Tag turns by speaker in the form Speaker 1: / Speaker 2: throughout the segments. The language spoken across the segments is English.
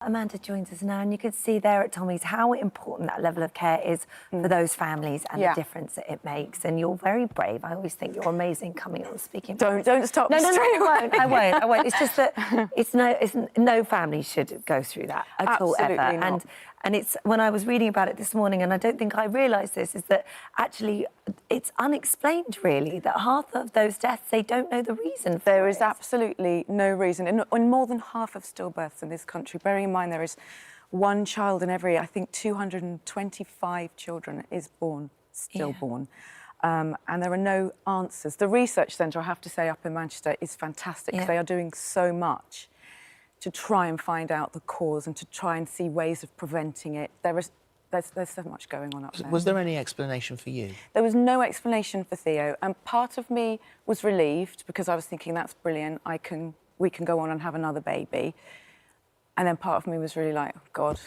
Speaker 1: Amanda joins us now, and you could see there at Tommy's how important that level of care is for those families and the difference that it makes. And you're very brave. I always think you're amazing coming on speaking.
Speaker 2: Don't stop.
Speaker 1: No, I won't. It's just that no family should go through that at all ever.
Speaker 2: Not.
Speaker 1: And it's when I was reading about it this morning, and I don't think I realised this, is that actually it's unexplained really that half of those deaths they don't know the reason for.
Speaker 2: There is absolutely no reason. In more than half of stillbirths in this country, bearing in mind there is one child in every, I think, 225 children is born stillborn. And there are no answers. The research centre, I have to say, up in Manchester is fantastic because they are doing so much to try and find out the cause and to try and see ways of preventing it. There's so much going on up there.
Speaker 3: Was there any explanation for you?
Speaker 2: There was no explanation for Theo, and part of me was relieved because I was thinking, that's brilliant, we can go on and have another baby. And then part of me was really like, oh, God,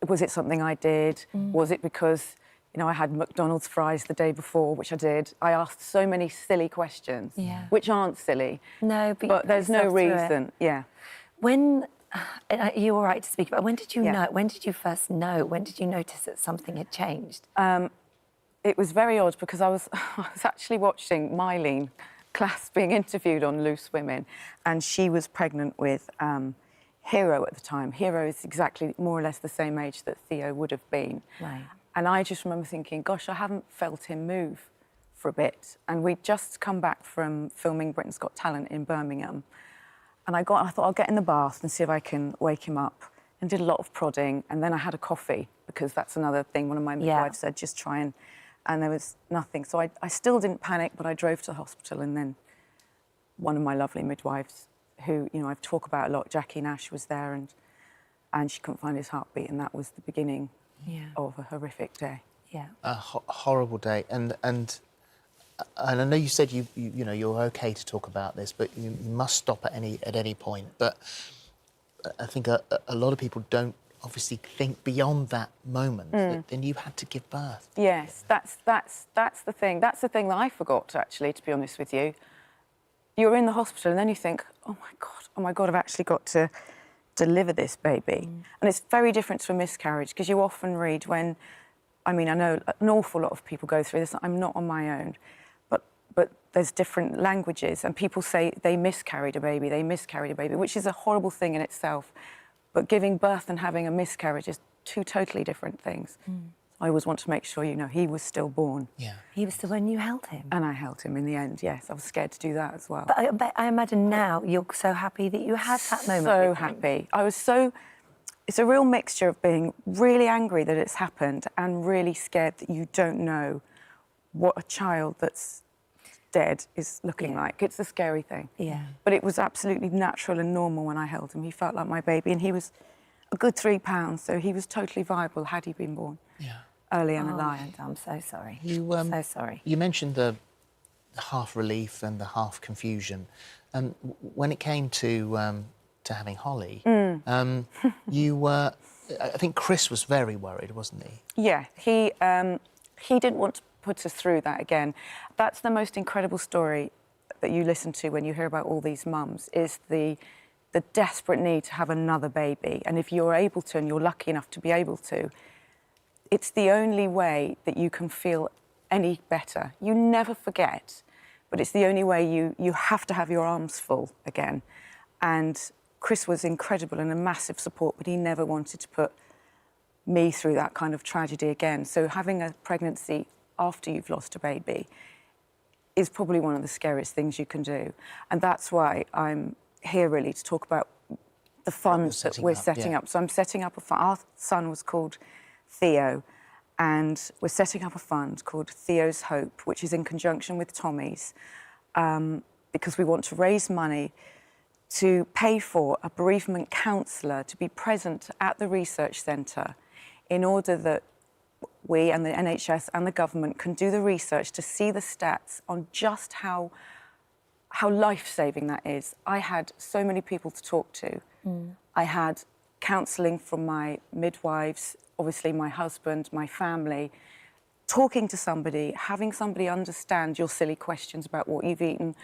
Speaker 2: was it something I did? Was it because, you know, I had McDonald's fries the day before, which I did? I asked so many silly questions, which aren't silly.
Speaker 1: No,
Speaker 2: but there's no reason.
Speaker 1: When are you all right to speak about? When did you know? When did you first know? When did you notice that something had changed?
Speaker 2: It was very odd because I was actually watching Mylene Class being interviewed on Loose Women, and she was pregnant with Hero at the time. Hero is exactly more or less the same age that Theo would have been.
Speaker 1: Right.
Speaker 2: And I just remember thinking, gosh, I haven't felt him move for a bit. And we'd just come back from filming Britain's Got Talent in Birmingham. And I thought I'll get in the bath and see if I can wake him up, and did a lot of prodding. And then I had a coffee, because that's another thing one of my midwives said, just try and there was nothing. So I still didn't panic, but I drove to the hospital, and then one of my lovely midwives, who, you know, I've talked about a lot, Jackie Nash, was there, and she couldn't find his heartbeat, and that was the beginning of a horrific day. Yeah.
Speaker 3: A horrible day. And I know you said you know you're okay to talk about this, but you must stop at any point. But I think a lot of people don't obviously think beyond that moment. Then you had to give birth.
Speaker 2: Yes, that's the thing. That's the thing that I forgot, actually, to be honest with you. You're in the hospital and then you think, oh my God, I've actually got to deliver this baby. And it's very different to a miscarriage, because you often read when, I mean, I know an awful lot of people go through this. I'm not on my own. But there's different languages, and people say they miscarried a baby, which is a horrible thing in itself. But giving birth and having a miscarriage is two totally different things. I always want to make sure, you know, he was stillborn. Yeah.
Speaker 1: He was stillborn, you held him?
Speaker 2: And I held him in the end, yes. I was scared to do that as well.
Speaker 1: But I imagine now you're so happy that you had that moment.
Speaker 2: So happy. I was so... It's a real mixture of being really angry that it's happened and really scared that you don't know what a child that's dead is looking like. It's a scary thing. Yeah. But it was absolutely natural and normal when I held him. He felt like my baby, and he was a good 3 pounds, so he was totally viable had he been born early and alive.
Speaker 1: I'm so sorry.
Speaker 3: So sorry. You mentioned the half relief and the half confusion. When it came to having Holly, you were... I think Chris was very worried, wasn't he?
Speaker 2: Yeah, he didn't want to put us through that again. That's the most incredible story that you listen to when you hear about all these mums, is the desperate need to have another baby. And if you're able to, and you're lucky enough to be able to, it's the only way that you can feel any better. You never forget, but it's the only way you have to have your arms full again. And Chris was incredible and a massive support, but he never wanted to put me through that kind of tragedy again. So having a pregnancy after you've lost a baby is probably one of the scariest things you can do. And that's why I'm here really to talk about the fund that we're setting up. So I'm setting up a fund. Our son was called Theo, and we're setting up a fund called Theo's Hope, which is in conjunction with Tommy's, because we want to raise money to pay for a bereavement counsellor to be present at the research centre in order that we and the NHS and the government can do the research to see the stats on just how life-saving that is. I had so many people to talk to. I had counselling from my midwives, obviously my husband, my family, talking to somebody, having somebody understand your silly questions about what you've eaten,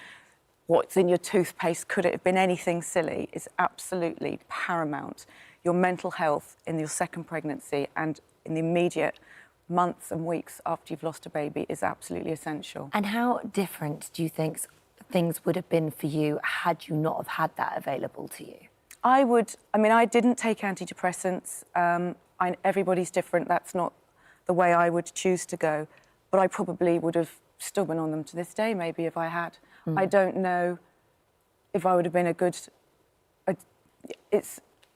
Speaker 2: what's in your toothpaste, could it have been anything silly, is absolutely paramount your mental health in your second pregnancy and in the immediate months and weeks after you've lost a baby is absolutely essential.
Speaker 1: And how different do you think things would have been for you had you not have had that available to you?
Speaker 2: I didn't take antidepressants. Everybody's different. That's not the way I would choose to go. But I probably would have still been on them to this day, maybe, if I had. I don't know if I would have been a good...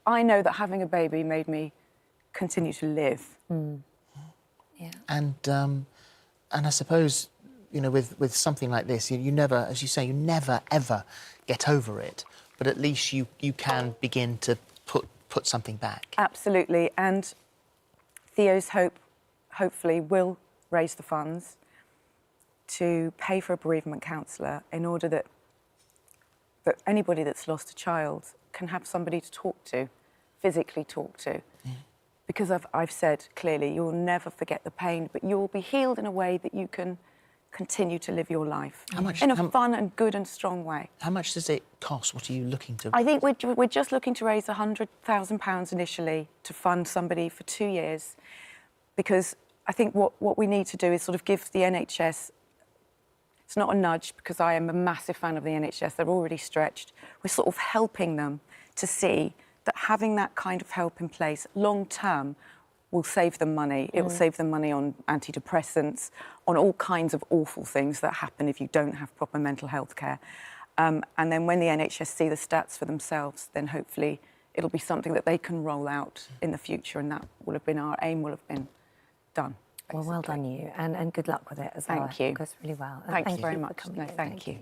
Speaker 2: I know that having a baby made me continue to live.
Speaker 1: Yeah.
Speaker 3: And I suppose, you know, with something like this, you never, as you say, you never, ever get over it. But at least you can begin to put something back.
Speaker 2: Absolutely. And Theo's hopefully will raise the funds to pay for a bereavement counsellor in order that anybody that's lost a child can have somebody to talk to, physically talk to. Because I've said clearly, you'll never forget the pain, but you'll be healed in a way that you can continue to live your life in a fun and good and strong way.
Speaker 3: How much does it cost? What are you looking to...
Speaker 2: I think we're just looking to raise £100,000 initially to fund somebody for 2 years, because I think what we need to do is sort of give the NHS... It's not a nudge, because I am a massive fan of the NHS. They're already stretched. We're sort of helping them to see that having that kind of help in place long term will save them money. It will save them money on antidepressants, on all kinds of awful things that happen if you don't have proper mental health care. And then when the NHS see the stats for themselves, then hopefully it'll be something that they can roll out in the future, and that will have been our aim, will have been done. Basically.
Speaker 1: Well done you, and good luck with it as well.
Speaker 2: Thank you.
Speaker 1: It goes really well.
Speaker 2: Thank you very
Speaker 1: for
Speaker 2: much.
Speaker 1: coming
Speaker 2: No,
Speaker 1: in.
Speaker 2: thank you.